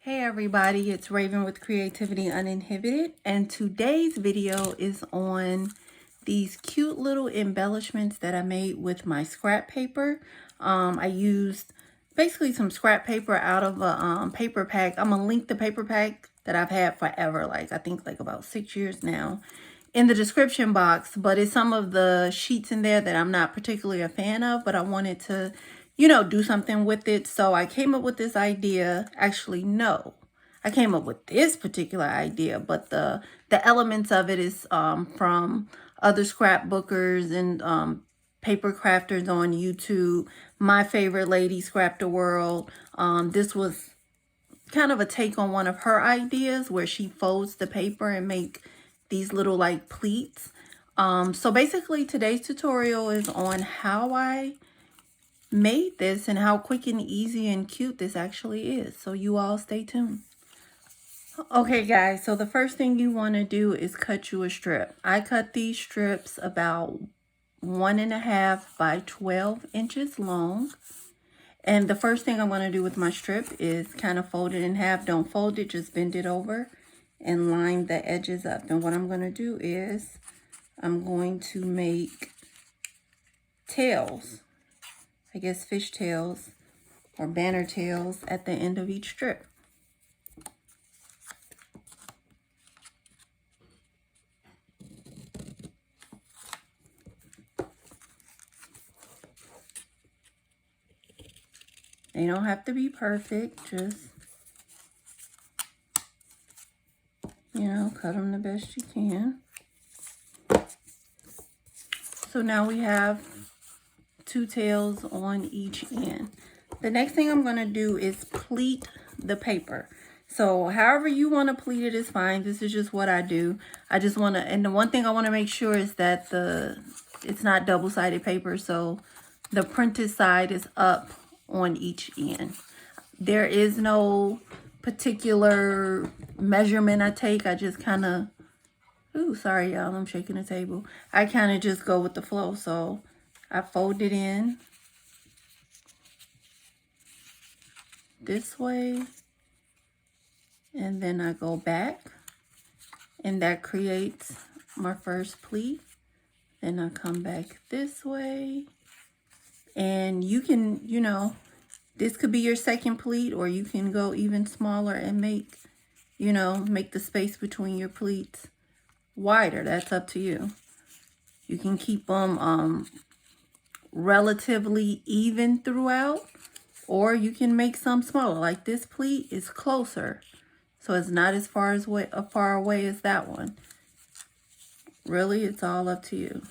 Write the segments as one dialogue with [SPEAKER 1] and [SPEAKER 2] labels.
[SPEAKER 1] Hey everybody, it's Raven with Creativity Uninhibited, and today's video is on these cute little embellishments that I made with my scrap paper. I used basically some scrap paper out of a paper pack. I'm gonna link the paper pack that I've had forever, like I think like about 6 years now, in the description box, but it's some of the sheets in there that I'm not particularly a fan of, but I wanted to do something with it. So I came up with this idea. Actually, no, I came up with this particular idea, but the elements of it is from other scrapbookers and paper crafters on YouTube. My favorite lady, Scrap the World. This was kind of a take on one of her ideas where she folds the paper and make these little like pleats. So basically today's tutorial is on how I made this and how quick and easy and cute this actually is. So you all stay tuned. Okay guys, so the first thing you want to do is cut you a strip. I cut these strips about 1.5 by 12 inches long. And the first thing I'm going to do with my strip is kind of fold it in half. Don't fold it, just bend it over and line the edges up. And what I'm going to do is I'm going to make tails. I guess fish tails or banner tails at the end of each strip. They don't have to be perfect, just, cut them the best you can. So now we have 2 tails on each end. The next thing I'm going to do is pleat the paper. So however you want to pleat it is fine. This is just what I do. I just want to, and the one thing I want to make sure is that it's not double-sided paper, so the printed side is up on each end. There is no particular measurement I take. I just kind of, ooh, sorry y'all, I'm shaking the table. I kind of just go with the flow. So I fold it in this way, and then I go back, and that creates my first pleat. Then I come back this way, and you can, this could be your second pleat, or you can go even smaller and make, make the space between your pleats wider. That's up to you. You can keep them relatively even throughout, or you can make some smaller. Like this pleat is closer, so it's not as far away as that one. Really, it's all up to you.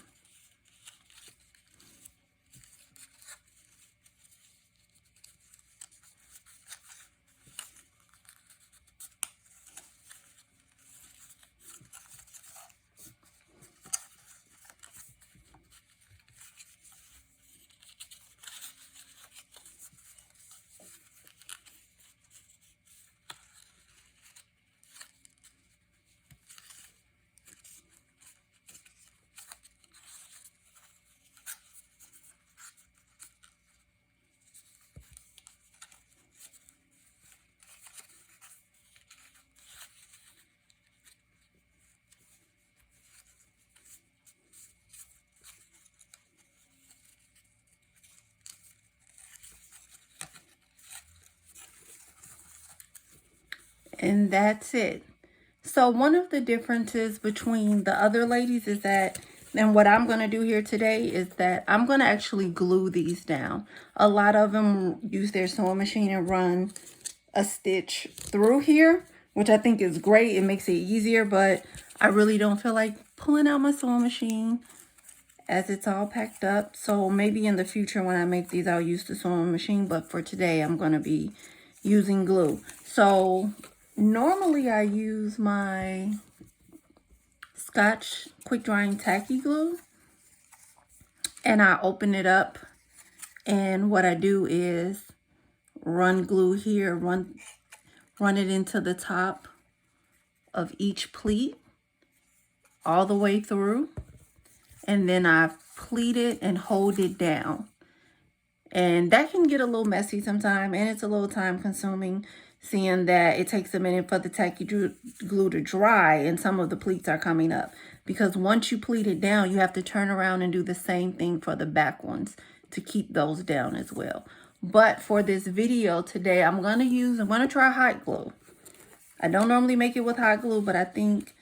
[SPEAKER 1] And that's it. So one of the differences between the other ladies is that, and what I'm going to do here today is that I'm going to actually glue these down. A lot of them use their sewing machine and run a stitch through here, which I think is great. It makes it easier, but I really don't feel like pulling out my sewing machine as it's all packed up. So maybe in the future when I make these, I'll use the sewing machine, but for today, I'm going to be using glue. So normally I use my Scotch quick drying tacky glue, and I open it up, and what I do is run glue here, run it into the top of each pleat all the way through, and then I pleat it and hold it down. And that can get a little messy sometimes, and it's a little time consuming. seeing that it takes a minute for the tacky glue to dry and some of the pleats are coming up. Because once you pleat it down, you have to turn around and do the same thing for the back ones to keep those down as well. But for this video today, I'm going to try hot glue. I don't normally make it with hot glue, but I think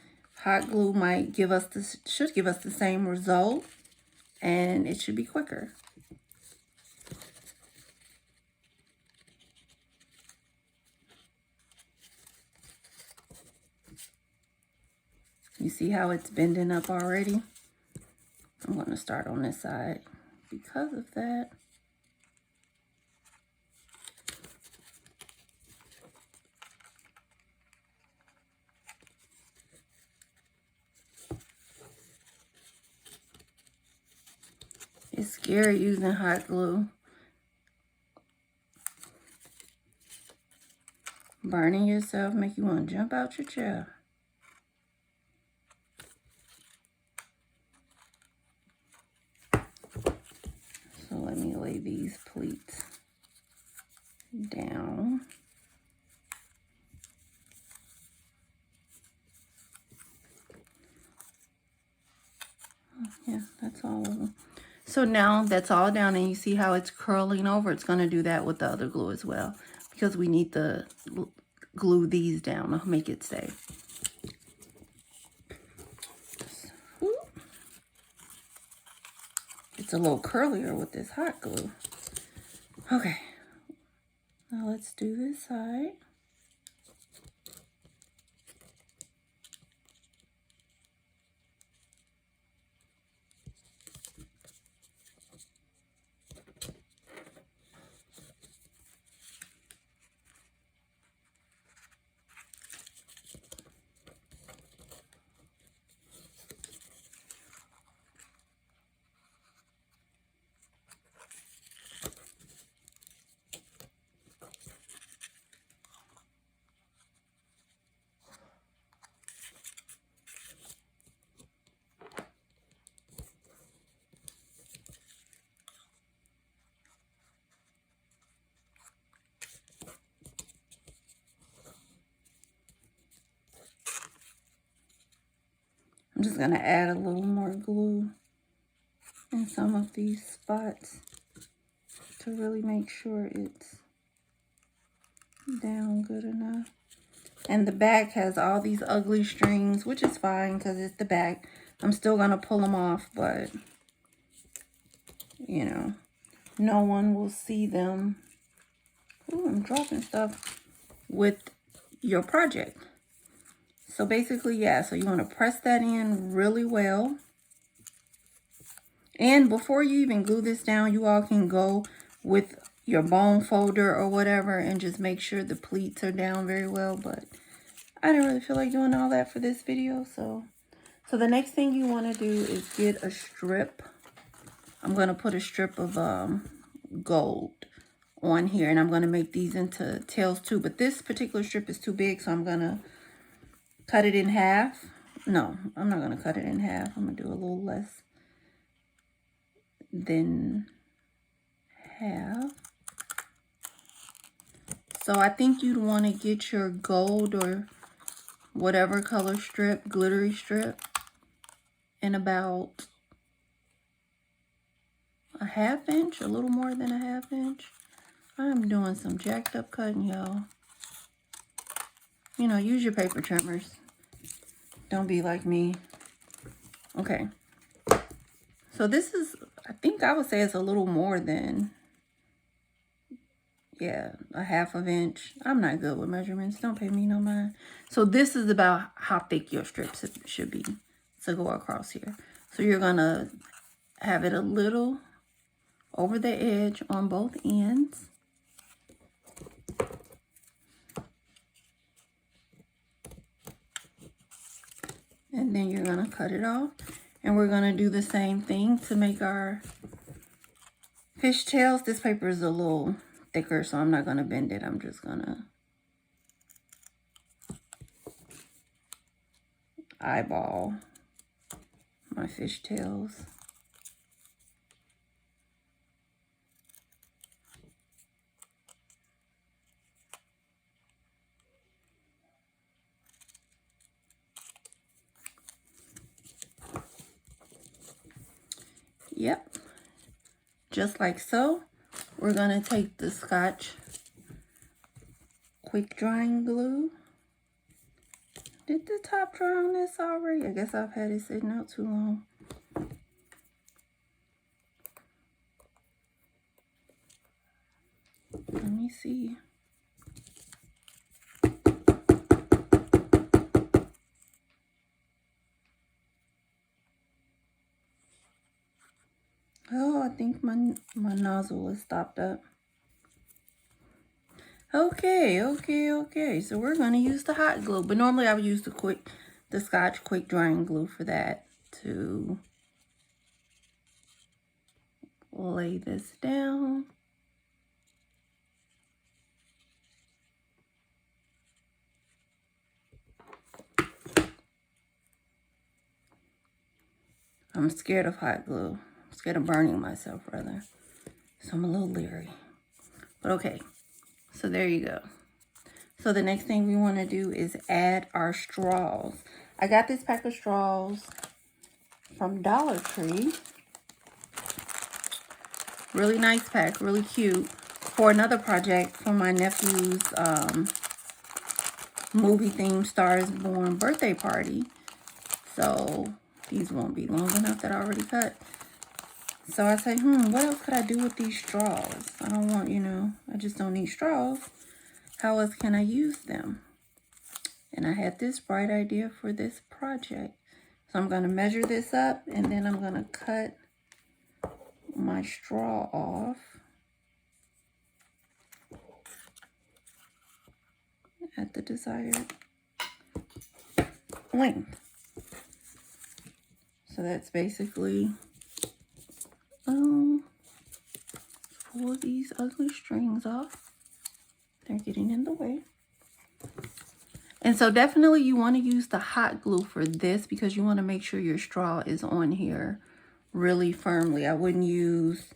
[SPEAKER 1] hot glue might give us should give us the same result, and it should be quicker. You see how it's bending up already? I'm going to start on this side because of that. It's scary using hot glue. Burning yourself make you want to jump out your chair. So let me lay these pleats down. Yeah, that's all of them. So now that's all down, and you see how it's curling over. It's going to do that with the other glue as well, because we need to glue these down to make it stay. It's a little curlier with this hot glue. Okay, now let's do this side. I'm just going to add a little more glue in some of these spots to really make sure it's down good enough. And the back has all these ugly strings, which is fine because it's the back. I'm still going to pull them off, but, you know, no one will see them. Ooh, I'm dropping stuff with your project. So basically, yeah, so you want to press that in really well. And before you even glue this down, you all can go with your bone folder or whatever and just make sure the pleats are down very well. But I didn't really feel like doing all that for this video. So the next thing you want to do is get a strip. I'm going to put a strip of gold on here, and I'm going to make these into tails too. But this particular strip is too big, so I'm going to cut it in half. No, I'm not going to cut it in half. I'm going to do a little less than half. So I think you'd want to get your gold or whatever color strip, glittery strip, in about a ½ inch, a little more than a ½ inch. I'm doing some jacked up cutting, y'all. You know, use your paper trimmers. Don't be like me. Okay. So this is, I think I would say it's a little more than, yeah, a ½ inch. I'm not good with measurements. Don't pay me no mind. So this is about how thick your strips should be to go across here. So you're going to have it a little over the edge on both ends. And then you're going to cut it off. And we're going to do the same thing to make our fishtails. This paper is a little thicker, so I'm not going to bend it. I'm just going to eyeball my fishtails. Yep, just like so. We're going to take the Scotch quick drying glue. Did the top dry on this already? I guess I've had it sitting out too long. Let me see. Oh, I think my nozzle is stopped up. Okay. So we're going to use the hot glue. But normally I would use the Scotch quick drying glue for that, to lay this down. I'm scared of hot glue. I'm scared of burning myself, rather. So I'm a little leery. But okay. So there you go. So the next thing we want to do is add our straws. I got this pack of straws from Dollar Tree. Really nice pack, really cute. For another project for my nephew's movie themed Star is Born birthday party. So these won't be long enough that I already cut. So I say, what else could I do with these straws? I don't want, I just don't need straws. How else can I use them? And I had this bright idea for this project. So I'm going to measure this up, and then I'm going to cut my straw off at the desired length. So that's basically pull these ugly strings off. They're getting in the way. And so definitely you want to use the hot glue for this, because you want to make sure your straw is on here really firmly. I wouldn't use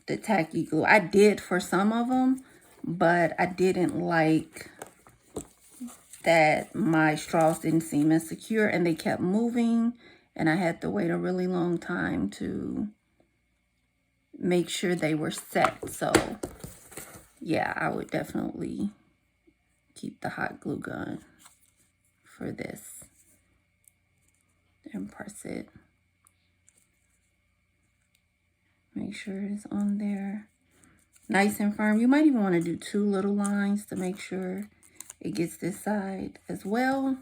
[SPEAKER 1] the tacky glue. I did for some of them, but I didn't like that my straws didn't seem as secure and they kept moving, and I had to wait a really long time to make sure they were set. So yeah, I would definitely keep the hot glue gun for this and press it. Make sure it's on there nice and firm. You might even want to do 2 little lines to make sure it gets this side as well.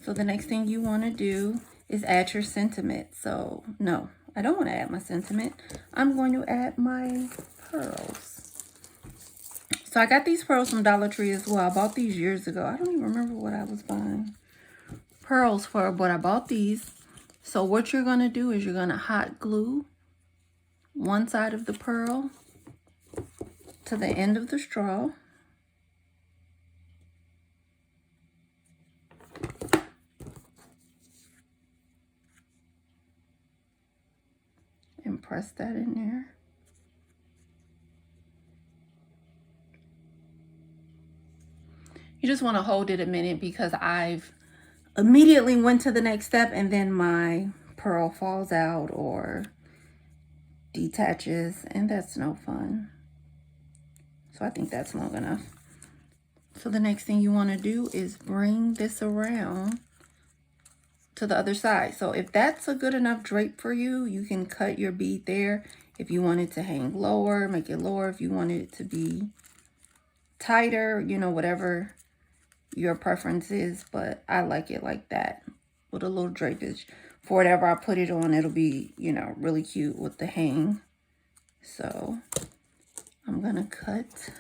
[SPEAKER 1] So the next thing you want to do is add your sentiment. So no, I don't want to add my sentiment. I'm going to add my pearls. So I got these pearls from Dollar Tree as well. I bought these years ago. I don't even remember what I was buying pearls for, but I bought these. So what you're going to do is you're going to hot glue one side of the pearl to the end of the straw. And press that in there. You just want to hold it a minute, because I've immediately went to the next step and then my pearl falls out or detaches, and that's no fun. So I think that's long enough. So the next thing you want to do is bring this around to the other side. So if that's a good enough drape for you, you can cut your bead there. If you want it to hang lower, make it lower. If you want it to be tighter, whatever your preference is, but I like it like that with a little drapage. For whatever I put it on, it'll be, really cute with the hang. So I'm gonna cut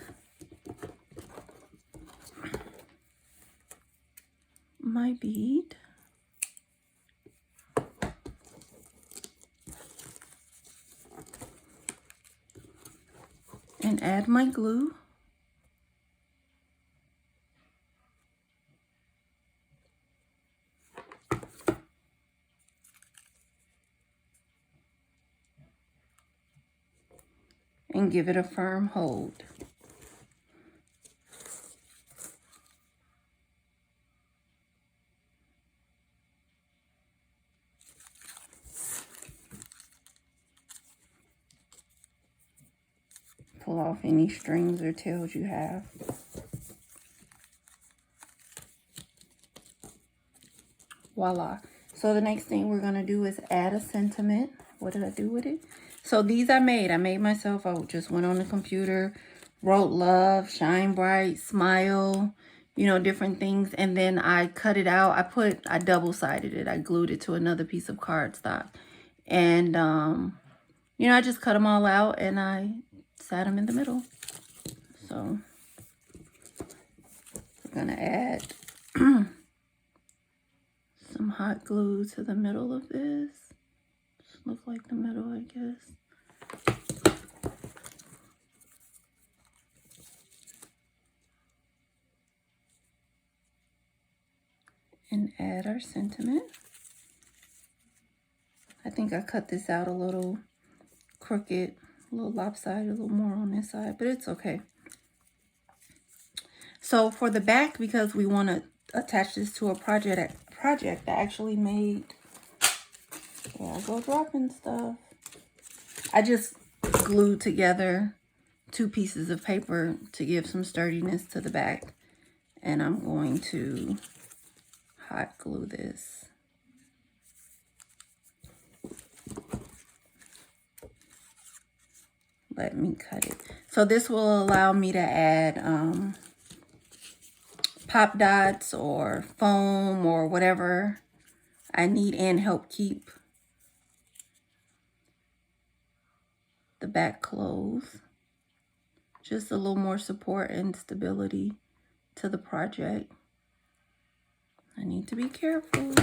[SPEAKER 1] my bead. And add my glue. And give it a firm hold. pull off any strings or tails you have. Voila. So the next thing we're going to do is add a sentiment. What did I do with it? So these I made myself. I just went on the computer, wrote love, shine bright, smile, you know, different things. And then I cut it out. I double-sided it. I glued it to another piece of cardstock. And, you know, I just cut them all out and I sat them in the middle. So we're going to add some hot glue to the middle of this. Just look like the middle, I guess. And add our sentiment. I think I cut this out a little crooked, a little lopsided, a little more on this side, but it's okay. So for the back, because we want to attach this to a project I actually made. Yeah, I go dropping stuff. I just glued together 2 pieces of paper to give some sturdiness to the back. And I'm going to hot glue this. Let me cut it. So this will allow me to add pop dots or foam or whatever I need and help keep the back closed. Just a little more support and stability to the project. I need to be careful.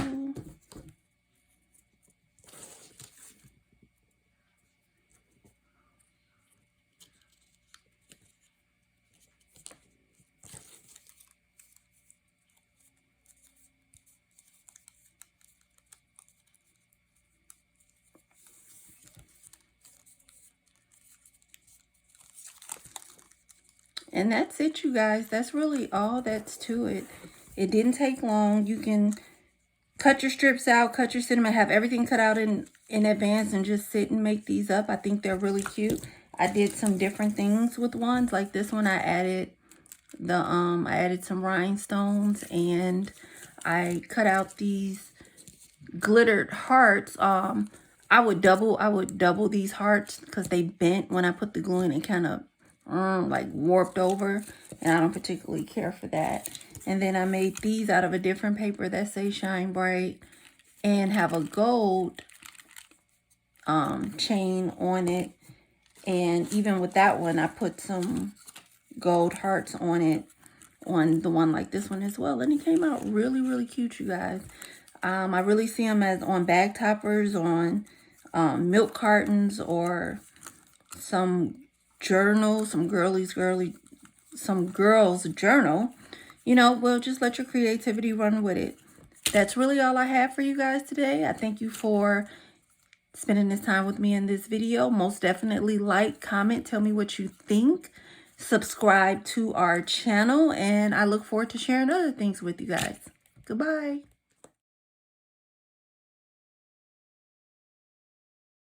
[SPEAKER 1] And that's it, you guys. That's really all that's to it. It didn't take long. You can cut your strips out, cut your sentiment, have everything cut out in advance and just sit and make these up. I think they're really cute. I did some different things with ones. Like this one, I added some rhinestones and I cut out these glittered hearts. I would double these hearts because they bent when I put the glue in. It kind of like warped over, and I don't particularly care for that. And then I made these out of a different paper that say shine bright and have a gold chain on it. And even with that one, I put some gold hearts on it, on the one like this one as well. And it came out really, really cute, you guys. I really see them as on bag toppers, on milk cartons, or some journal, some girls journal. You know, well, just let your creativity run with it. That's really all I have for you guys today. I thank you for spending this time with me in this video. Most definitely like, comment, tell me what you think. Subscribe to our channel, and I look forward to sharing other things with you guys. Goodbye.